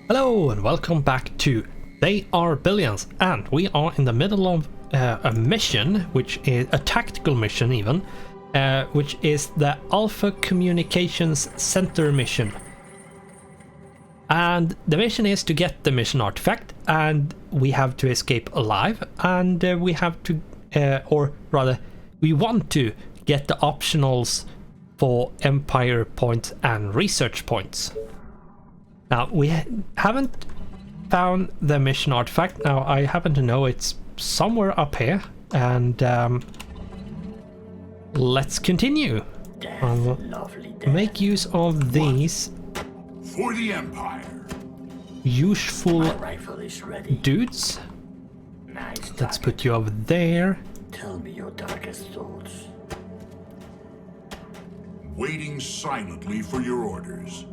Hello and welcome back to They Are Billions, and we are in the middle of a mission, which is a tactical mission even, which is the Alpha Communications Center mission. And the mission is to get the mission artifact, and we have to escape alive, and we have to, or rather, we want to get the optionals for Empire points and research points. Now, we haven't found the mission artifact. Now, I happen to know it's somewhere up here, and let's continue. I'll make use of these for the Empire. Useful Rifle is ready. dudes. Nice. Let's put you over there. Tell me your darkest thoughts. Waiting silently for your orders.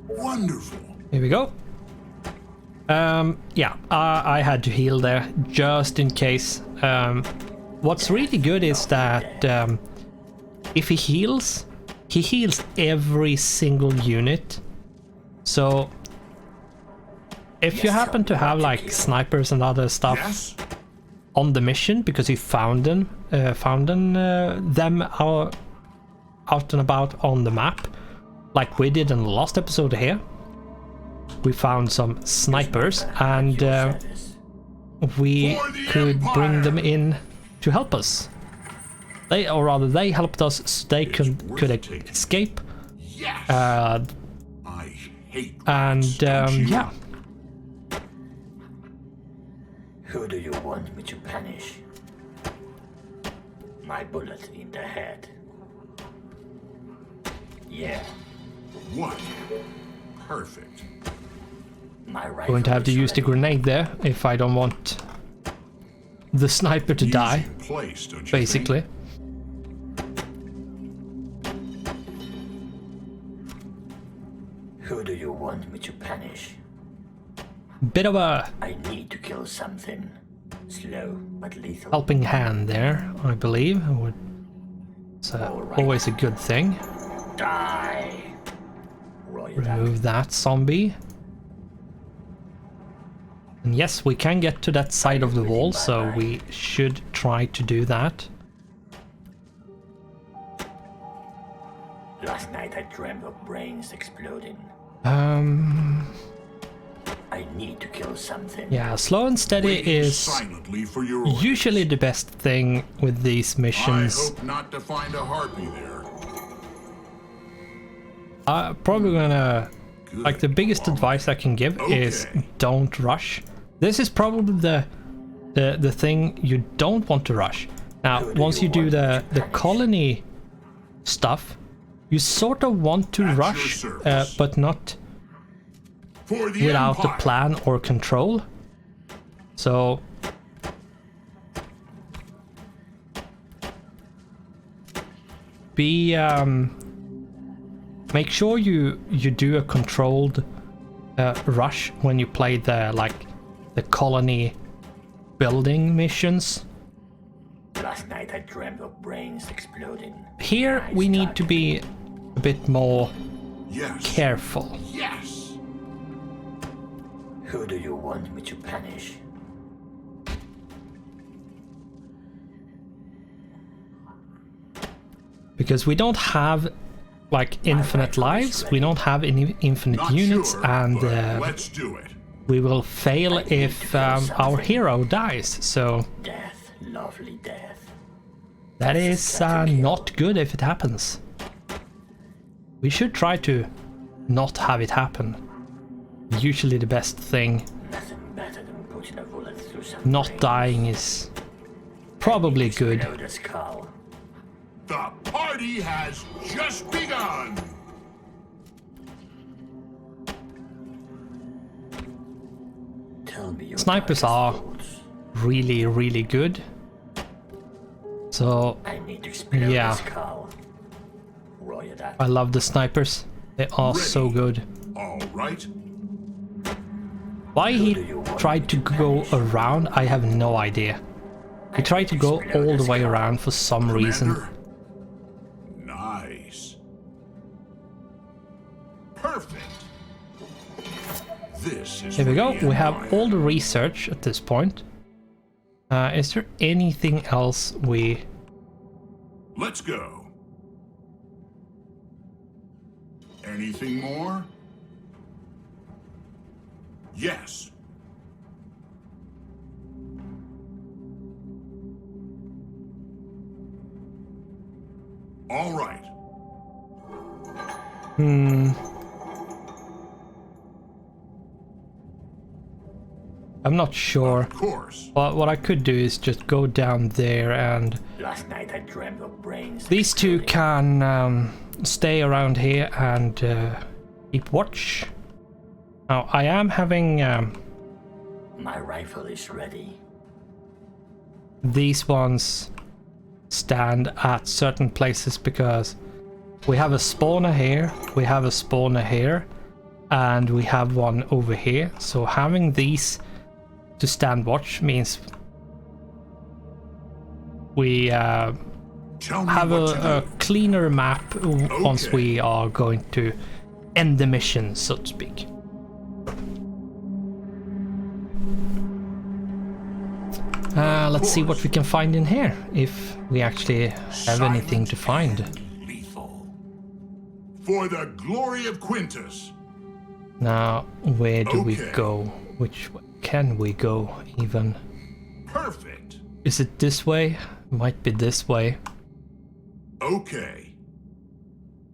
Wonderful. Here we go. Yeah, I had to heal there just in case. What's really good is that if he heals every single unit. So if you happen to have like snipers and other stuff Yes? on the mission because you found them out and about on the map, like we did in the last episode here. We found some snipers and we could bring them in to help us. They helped us so they could escape. Yes. Uh, I hate and rats, don't you? yeah. Who do you want me to punish? My bullet in the head. Yeah, What? Perfect. my rifle Going to have to is use the ready. grenade there if I don't want the sniper to die, Easy place, don't you basically. think? Who do you want me to punish? Bit of a I need to kill something. Slow but lethal. helping hand there, I believe. It's always a good thing. Die. Roll it up. Remove that zombie. And yes, we can get to that side of the wall, so we should try to do that. Last night I dreamt of brains exploding. I need to kill something. Yeah, slow and steady Waiting is silently for your orders. usually the best thing with these I missions. hope not to find a harpy there. Probably gonna, like, the biggest Good. advice I can give is Okay. don't rush. This is probably the thing you don't want to rush. Now, Who do once you you do want the to punish? colony stuff, you sort of want to At your rush, service. but not For the without a Empire. plan or control. So be make sure you do a controlled rush when you play the colony building missions. Last night I dreamt of brains exploding. Here Nice we need to target. be a bit more Yes. careful. Yes. Who do you want me to punish? Because we don't have like infinite lives, we don't have any infinite Not units, sure, and but let's do it. we will fail if our hero dies. So Death, lovely death. that is not good if it happens. We should try to not have it happen. Usually the best thing. Nothing better than putting a bullet through some Not brains. dying is probably good. Explode a skull. The party has just begun. Tell me your Snipers darkest are thoughts. really good. So I need to explode Yeah. a skull. Roll it up. I love the snipers. They are so Ready. good. All right. Why he tried to go around, I have no idea. He tried to go all the way around for some reason. Commander, This is Here we go. for the We have Empire. all the research at this point. Is there anything else we... Let's go. Anything more? Yes. All right. I'm not sure. Of course. But what I could do is just go down there, and Last night I dreamt of brains. these two can stay around here and keep watch. Now, I am having My rifle is ready. these ones stand at certain places because we have a spawner here, we have a spawner here, and we have one over here. So having these to stand watch means we Tell me have what to a do. cleaner map once Okay. we are going to end the mission, so to speak. Let's see what we can find in here, if we actually have anything to find. Silent, lethal. For the glory of Quintus. Now, where do we Okay. go? Which way can we go, even? Perfect. Is it this way? Might be this way. Okay.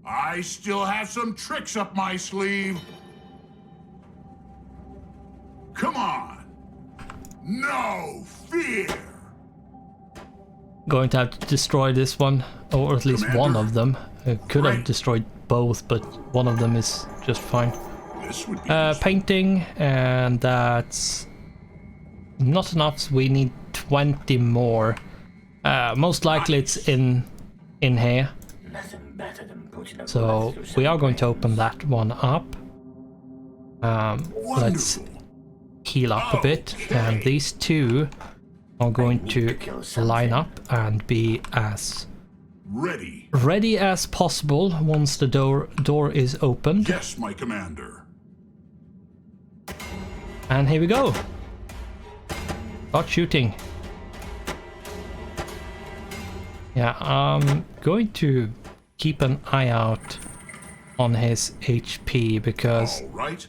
I still have some tricks up my sleeve. Come on. No fear. Going to have to destroy this one, or at least one Commander. of them. I could have Right. destroyed both, but one of them is just fine. This would be Painting, and that's not enough. So we need 20 more. Most likely it's in here. Nothing better than putting a So bullet through we some are going to brains. open that one up. Let's wonderful. heal up a bit, and these two are going need to to kill something. line up and be as Ready. ready as possible once the door is opened. Yes, my commander. And here we go. Start shooting. Yeah, I'm going to keep an eye out on his HP because All right.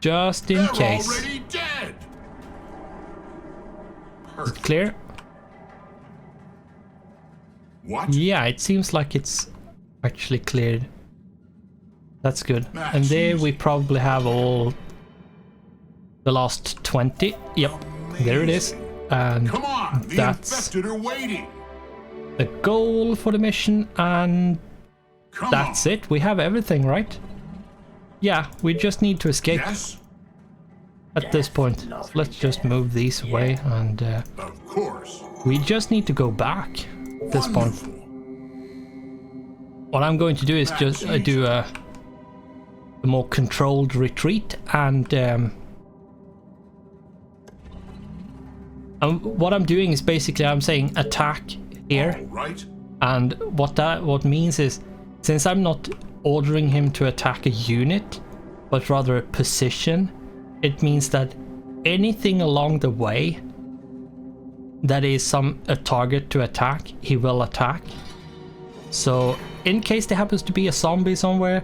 just in They're case. already dead. Is it clear? What? Yeah, it seems like it's actually cleared. That's good. That's And there easy. we probably have all the last 20. Yep, there it is. And Come on. The that's infected are waiting. the goal for the mission, and Come that's on. it. We have everything, right? Yeah, we just need to escape Yes, at this point. So lovely let's just death. move these away, and of course. we just need to go back at this point. Wonderful. What I'm going to do is just do a more controlled retreat, and what I'm doing is basically I'm saying attack here, All right. and what means is, since I'm not ordering him to attack a unit but rather a position, it means that anything along the way that is a target to attack, he will attack. So in case there happens to be a zombie somewhere,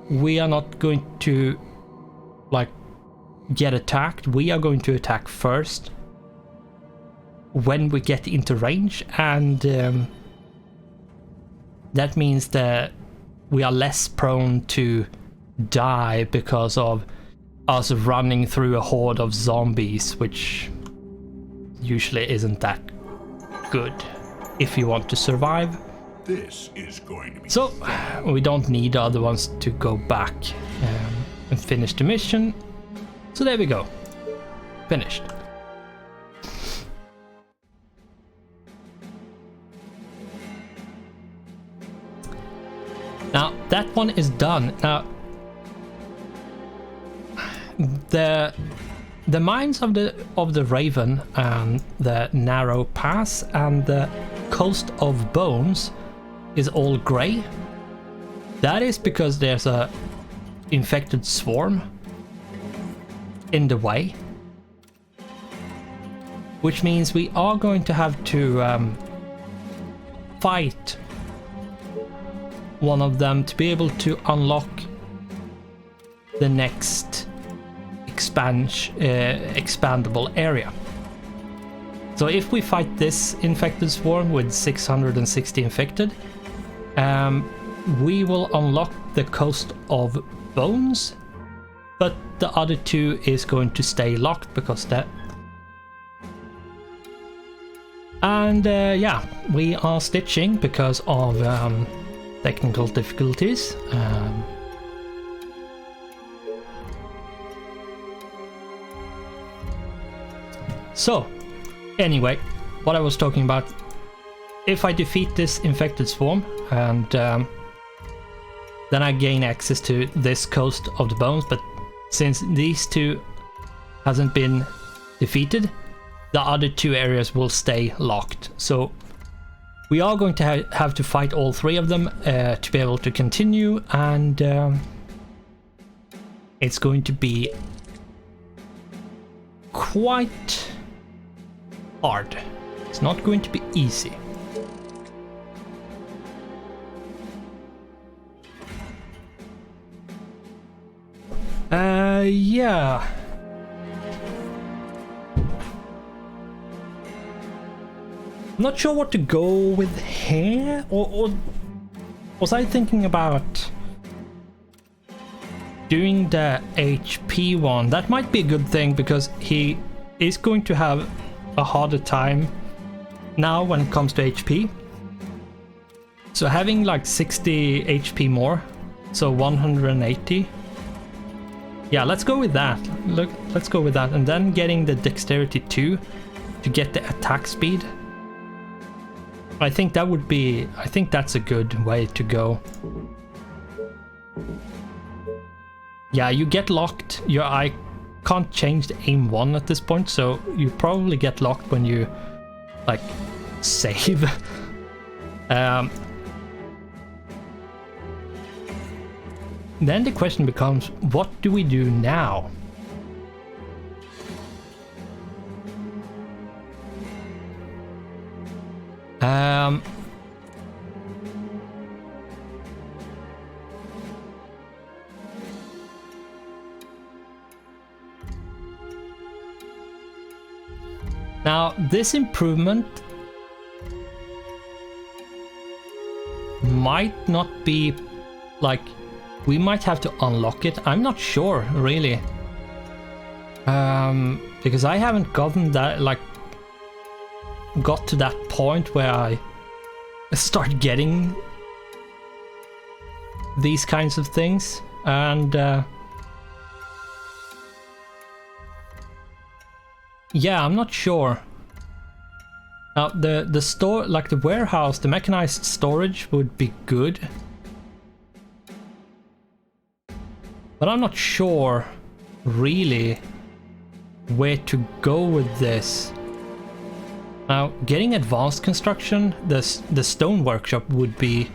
we are not going to like get attacked. We are going to attack first when we get into range, and that means that we are less prone to die because of us running through a horde of zombies, which usually isn't that good if you want to survive. This is going to be So we don't need the other ones to go back and finish the mission. So there we go. Finished. Now that one is done. Now the mines of the Raven and the Narrow Pass and the Coast of Bones is all grey. That is because there's a infected swarm in the way. Which means we are going to have to fight one of them to be able to unlock the next expandable area. So if we fight this infected swarm with 660 infected, we will unlock the Coast of Bones, but the other two is going to stay locked because that. And yeah, we are stitching because of technical difficulties. So, anyway, what I was talking about, if I defeat this infected swarm and then I gain access to this Coast of the Bones, but since these two hasn't been defeated, the other two areas will stay locked. So we are going to have to fight all three of them to be able to continue, and it's going to be quite hard. It's not going to be easy. Yeah. Not sure what to go with here, or was I thinking about doing the HP one? That might be a good thing because he is going to have a harder time now when it comes to HP. So having like 60 HP more, so 180. Yeah, let's go with that. Look, let's go with that, and then getting the dexterity 2 to get the attack speed. I think that would be, I think that's a good way to go. Yeah, you get locked. I can't change the aim 1 at this point, so you probably get locked when you like save. Then the question becomes, what do we do now? Now, this improvement might not be like, we might have to unlock it. I'm not sure, really. Because I haven't gotten that, like, got to that point where I start getting these kinds of things, and yeah, I'm not sure. Now the store, like the warehouse, the mechanized storage would be good, but I'm not sure really where to go with this. Now, getting advanced construction, the stone workshop wouldn't be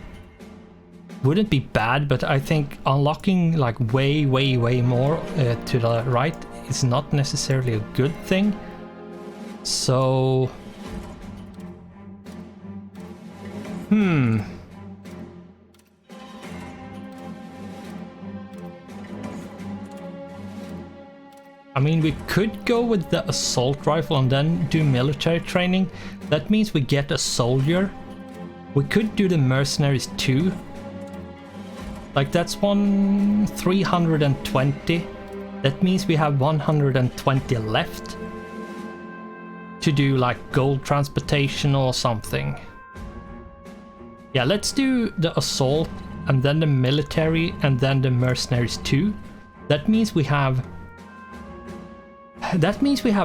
bad, but I think unlocking like way more to the right is not necessarily a good thing. So, I mean, we could go with the assault rifle and then do military training. That means we get a soldier. We could do the mercenaries too. Like, that's 320. That means we have 120 left to do like gold transportation or something. Yeah, let's do the assault and then the military and then the mercenaries too. That means we have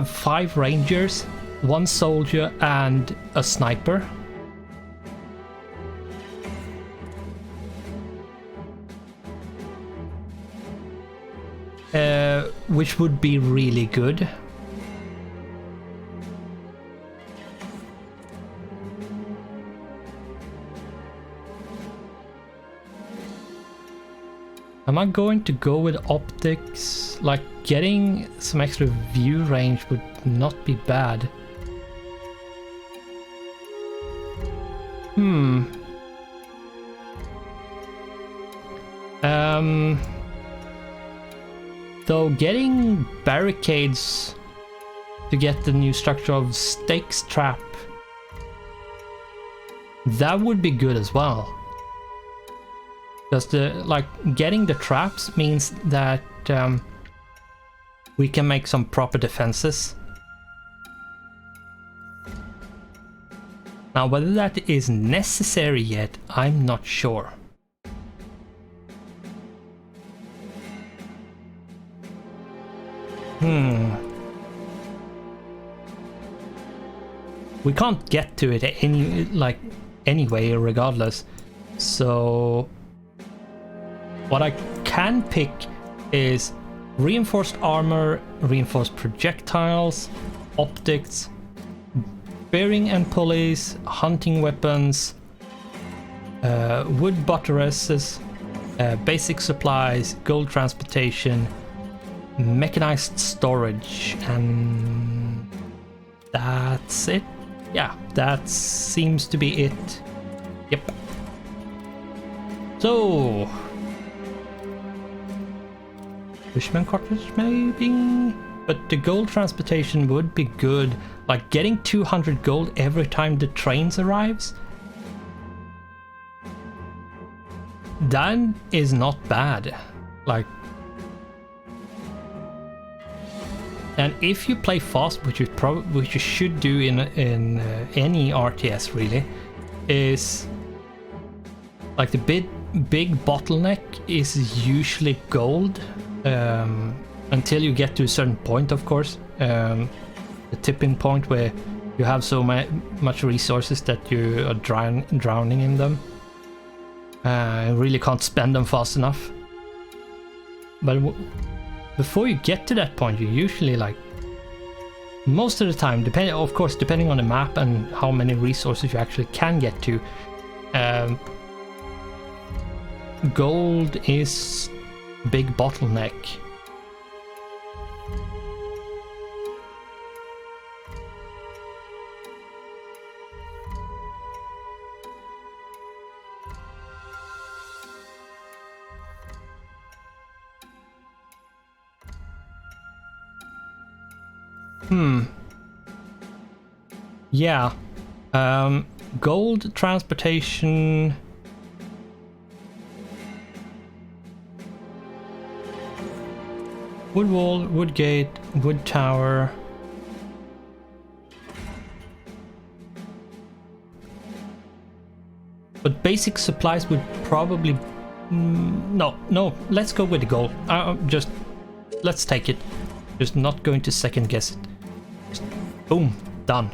5 rangers, 1 soldier and a sniper. Which would be really good. Am I going to go with optics? Like, getting some extra view range would not be bad. Though getting barricades to get the new structure of stakes trap, that would be good as well. Because getting the traps means that we can make some proper defenses. Now, whether that is necessary yet, I'm not sure. We can't get to it anyway, regardless. So what I can pick is reinforced armor, reinforced projectiles, optics, bearing and pulleys, hunting weapons, wood buttresses, basic supplies, gold transportation, mechanized storage, and that's it. Yeah, that seems to be it. Yep. So, Bushman cartridge maybe? But the gold transportation would be good. Like getting 200 gold every time the trains arrives. That is not bad. Like, and if you play fast, which you should do in any RTS really, is like the big bottleneck is usually gold, until you get to a certain point, of course, the tipping point where you have so much resources that you are drowning in them. You really can't spend them fast enough. But before you get to that point, you usually, like, most of the time, depending on the map and how many resources you actually can get to, gold is big bottleneck. Yeah. Gold transportation. Wood wall, wood gate, wood tower. But basic supplies would probably... No, let's go with the gold. Let's take it. Just not going to second guess it. Just boom, done.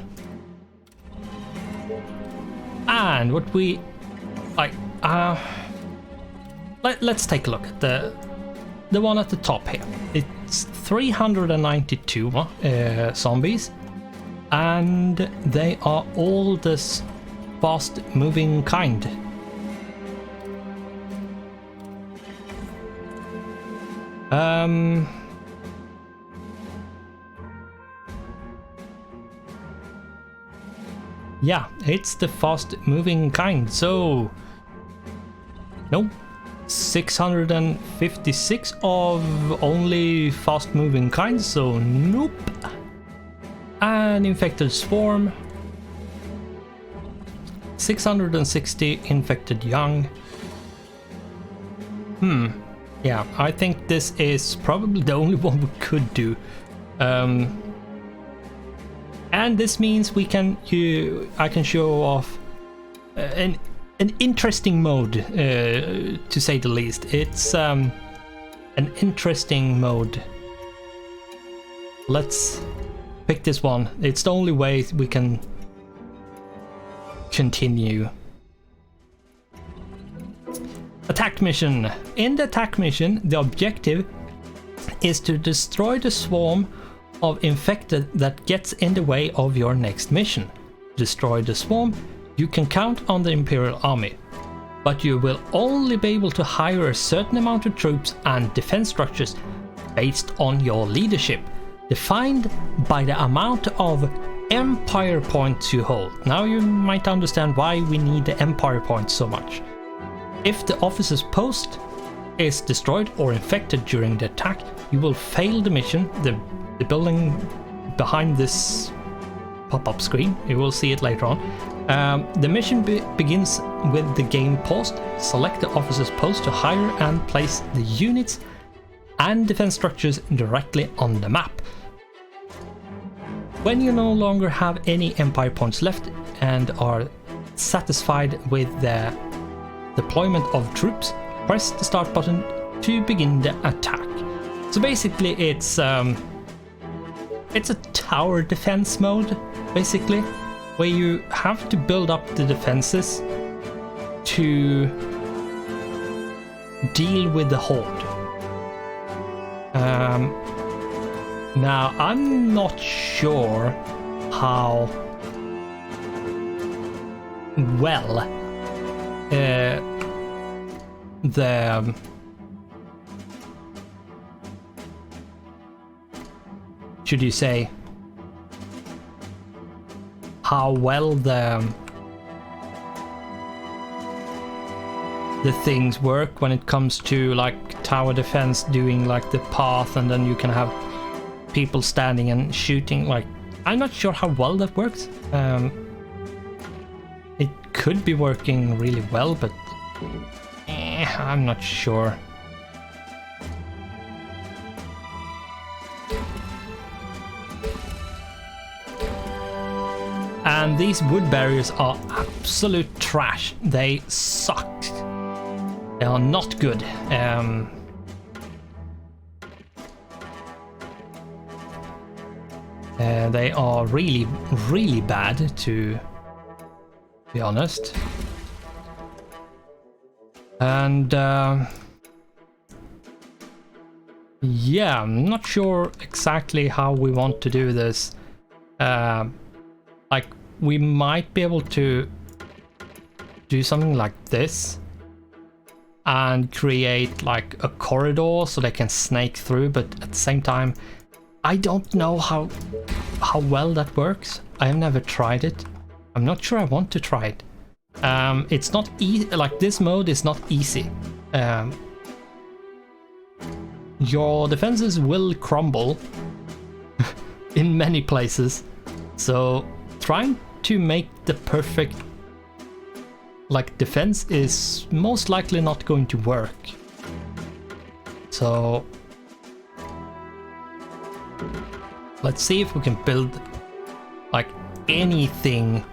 And what we like, let's take a look at the one at the top here. It's 392 zombies, and they are all this fast-moving kind. Yeah, it's the fast-moving kind, so... Nope. 656 of only fast-moving kinds, so nope. An infected swarm. 660 infected young. Yeah, I think this is probably the only one we could do. And this means I can show off an interesting mode, to say the least. It's an interesting mode. Let's pick this one. It's the only way we can continue. Attack mission. In the attack mission, the objective is to destroy the swarm of infected that gets in the way of your next mission. Destroy the swarm, you can count on the Imperial Army. but you will only be able to hire a certain amount of troops and defense structures based on your leadership, defined by the amount of empire points you hold. Now you might understand why we need the empire points so much. If the officer's post is destroyed or infected during the attack, you will fail the mission. The building behind this pop-up screen, you will see it later on. The mission begins with the game paused. Select the officer's post to hire and place the units and defense structures directly on the map. When you no longer have any empire points left and are satisfied with the deployment of troops, press the start button to begin the attack. So basically it's a tower defense mode, basically, where you have to build up the defenses to deal with the horde. Now I'm not sure how well should you say how well the things work when it comes to like tower defense, doing like the path, and then you can have people standing and shooting. Like, I'm not sure how well that works. It could be working really well, but I'm not sure. And these wood barriers are absolute trash. They suck. They are not good. They are really, really bad, to be honest. And yeah, I'm not sure exactly how we want to do this. Like, we might be able to do something like this and create like a corridor so they can snake through, but at the same time I don't know how well that works. I have never tried it. I'm not sure I want to try it. It's not easy. Like, this mode is not easy. Your defenses will crumble in many places, so trying to make the perfect like defense is most likely not going to work. So let's see if we can build like anything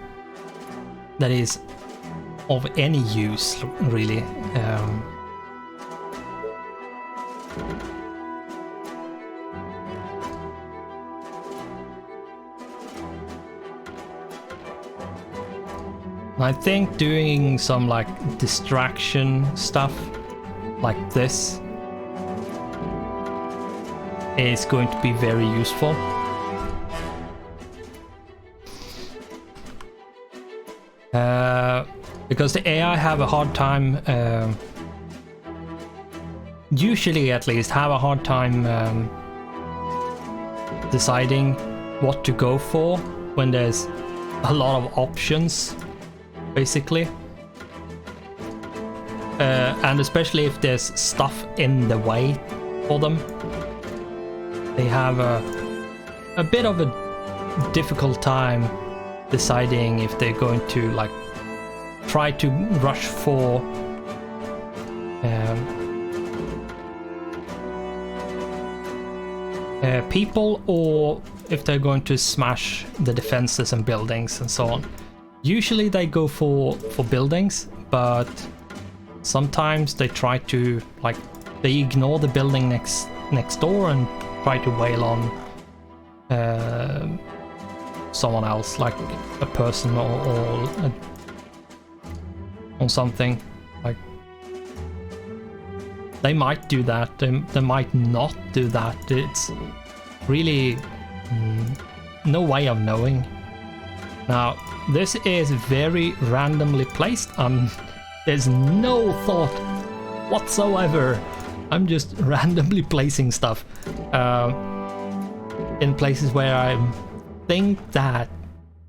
that is of any use, really. I think doing some like distraction stuff like this is going to be very useful. Because the AI have a hard time, usually at least, have a hard time deciding what to go for when there's a lot of options, basically. And especially if there's stuff in the way for them. They have a bit of a difficult time deciding if they're going to like try to rush for people, or if they're going to smash the defenses and buildings and so on. Usually they go for buildings, but sometimes they try to like they ignore the building next door and try to wail on someone else, like a person or something. Like, they might do that, they might not do that. It's really no way of knowing. Now, this is very randomly placed. I'm There's no thought whatsoever. I'm just randomly placing stuff in places where I think that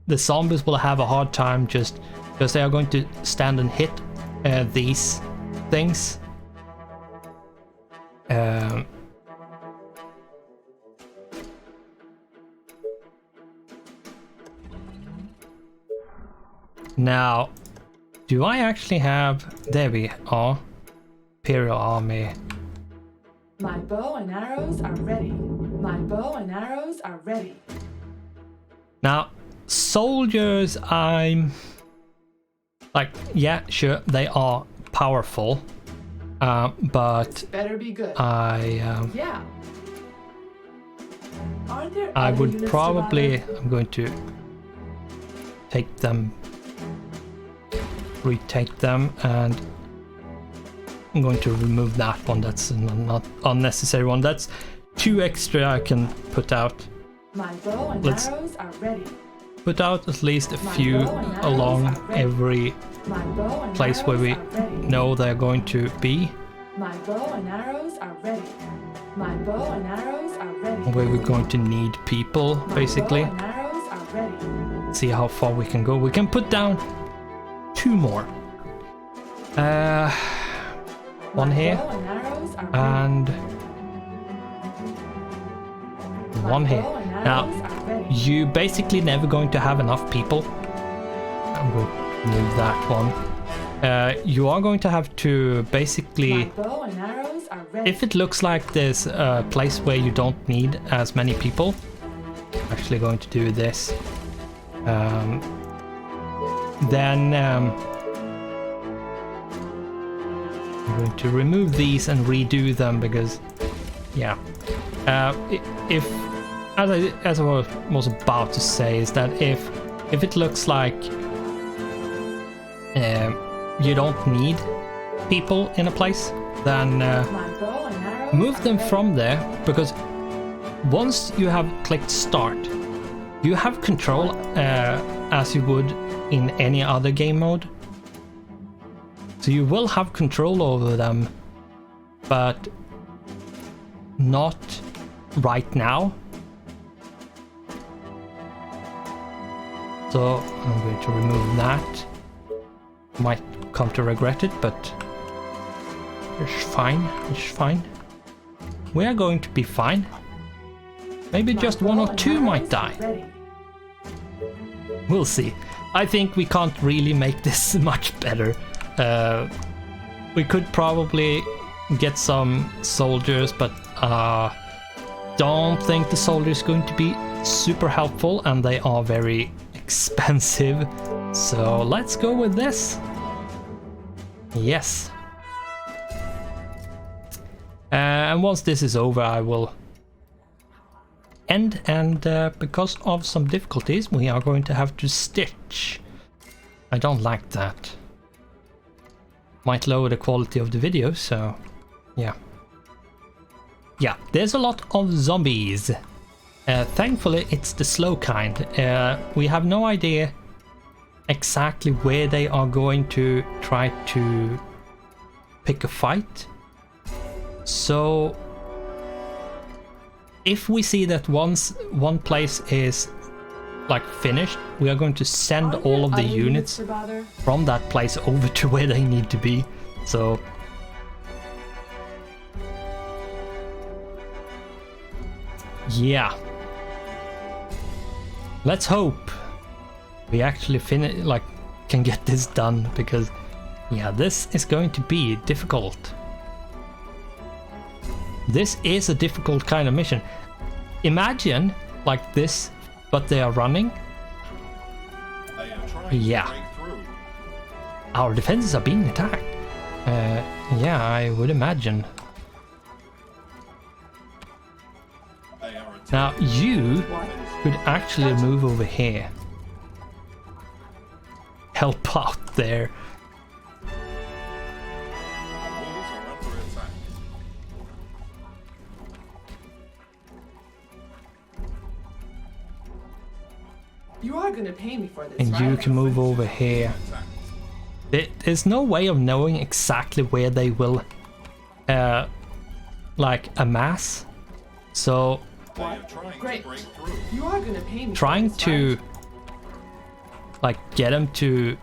the zombies will have a hard time just because they are going to stand and hit these things. Now, do I actually have... There we are. Imperial Army. My bow and arrows are ready. My bow and arrows are ready. Now, soldiers, I'm... Like, yeah, sure, they are powerful. But... Better be good. Yeah. Aren't there I other would units to probably... bother? I'm going to take them... Retake them, and I'm going to remove that one. That's not unnecessary one. That's 2 extra I can put out. My bow and Let's arrows are ready. put out at least a My few bow and arrows along are ready. every My bow and place where arrows we are ready. know they're going to be, My bow and arrows are ready. My bow and arrows are ready. where we're going to need people, My basically. bow and arrows are ready. See how far we can go. We can put down 2 more. One My here bow and arrows are ready. and My one here. bow and Now, arrows are ready. you basically never going to have enough people. I'm going to move that one. You are going to have to basically... My bow and arrows are ready. If it looks like there's a place where you don't need as many people, I'm actually going to do this. Then I'm going to remove these and redo them because, yeah. If, as I was about to say, is that if it looks like you don't need people in a place, then My bow and arrows move are them ready. from there, because once you have clicked start, you have control as you would in any other game mode. So you will have control over them, but not right now. So I'm going to remove that. Might come to regret it, but it's fine. It's fine. We are going to be fine. Maybe My just 1 bow or and 2 might arrows die. are ready. We'll see. I think we can't really make this much better. We could probably get some soldiers, but don't think the soldier is going to be super helpful, and they are very expensive. So let's go with this. Yes. And once this is over, I will end, and because of some difficulties, we are going to have to stitch. I don't like that. Might lower the quality of the video, so yeah. Yeah, there's a lot of zombies. Thankfully, it's the slow kind. We have no idea exactly where they are going to try to pick a fight. So if we see that once one place is like finished, we are going to send Aren't all there of the other units to bother? from that place over to where they need to be. So yeah, let's hope we actually can get this done, because yeah, this is going to be difficult. This is a difficult kind of mission. Imagine like this, but they are running. They are trying Yeah. to break through. Our defenses are being attacked. Yeah, I would imagine. They are attacking. Now you could actually move over here. Help out there. Our walls are under attack. You are gonna pay me for this, And right? you can move over here. Attacked. There's no way of knowing exactly where they will like amass. So Great. You are gonna pay me. trying for this, to right? like get them to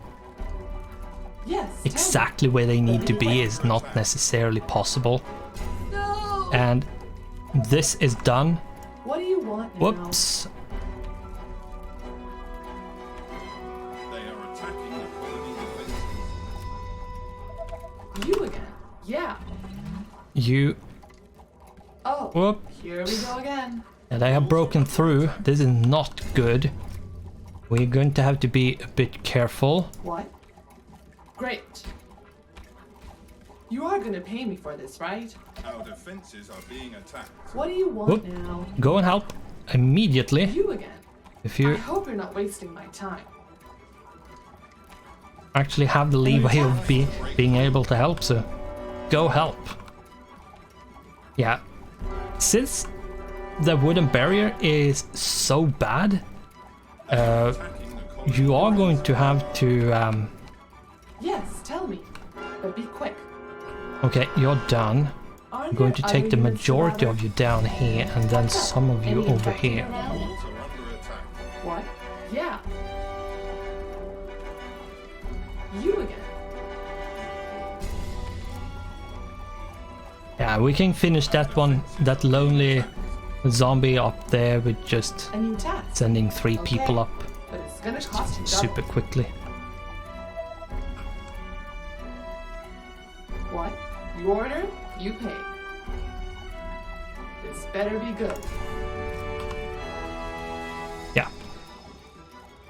Yes. tell me. exactly where they need to be is not necessarily possible. No. And this is done. What do you want now? Whoops. They are attacking the colony defenses. You again? Yeah. You. Oh. Whoop. Here we go again. And they have broken through. This is not good. We're going to have to be a bit careful. What? Great. You are gonna pay me for this, right? Our defenses are being attacked. What do you want Whoop. now? Go and help immediately. You again? If I you hope you're not wasting my time. actually have the leeway of being able to help, so go help. Yeah. Since the wooden barrier is so bad, Attacking the colony. you are going to have to Yes, tell me. But be quick. okay, you're done. Aren't I'm going there to take other the units majority around? of you down here and then some of you Any over infected here. around? Hordes are under attack. What? Yeah. You again? Yeah, we can finish that one, that lonely zombie up there with just A new task. sending 3 people up But it's gonna cost you double. super quickly. What? You order, you pay. This better be good. Yeah.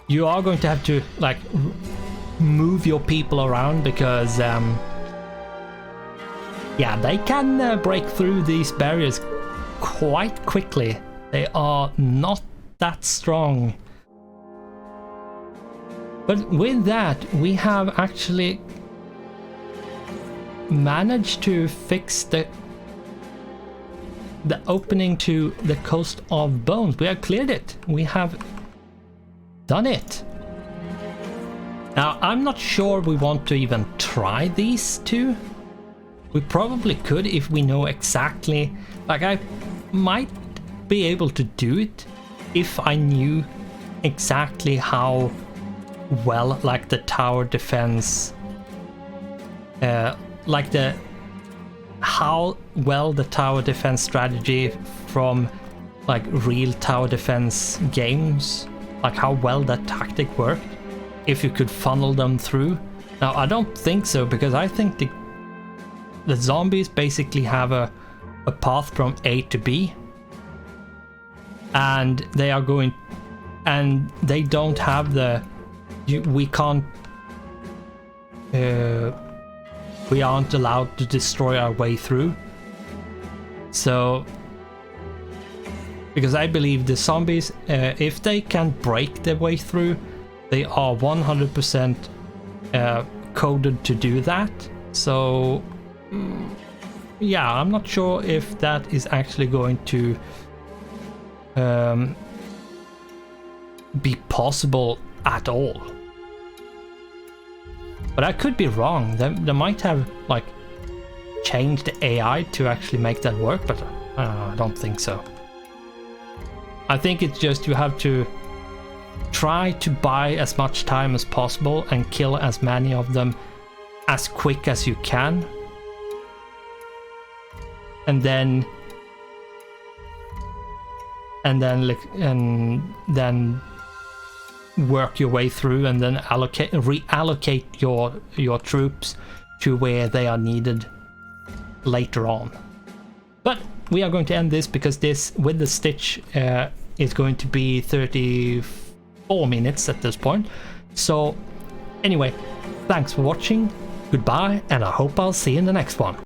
You are going to have to like move your people around because yeah, they can break through these barriers quite quickly. They are not that strong. But with that, we have actually managed to fix the opening to the Coast of Bones. We have cleared it. We have done it. Now, I'm not sure we want to even try these two. We probably could if we know exactly, like I might be able to do it if I knew exactly how well like the tower defense how well the tower defense strategy from like real tower defense games, like how well that tactic worked, if you could funnel them through. Now I don't think so, because I think the zombies basically have a path from A to B, and they are going, and they don't have the we aren't allowed to destroy our way through. So because I believe the zombies, if they can break their way through, they are 100% coded to do that. So yeah, I'm not sure if that is actually going to be possible at all. But I could be wrong. They might have like changed the AI to actually make that work, but I don't think so. I think it's just you have to try to buy as much time as possible and kill as many of them as quick as you can. And then work your way through, and then reallocate your troops to where they are needed later on. But we are going to end this because this with the stitch is going to be 34 minutes at this point. So anyway, thanks for watching, goodbye, and I hope I'll see you in the next one.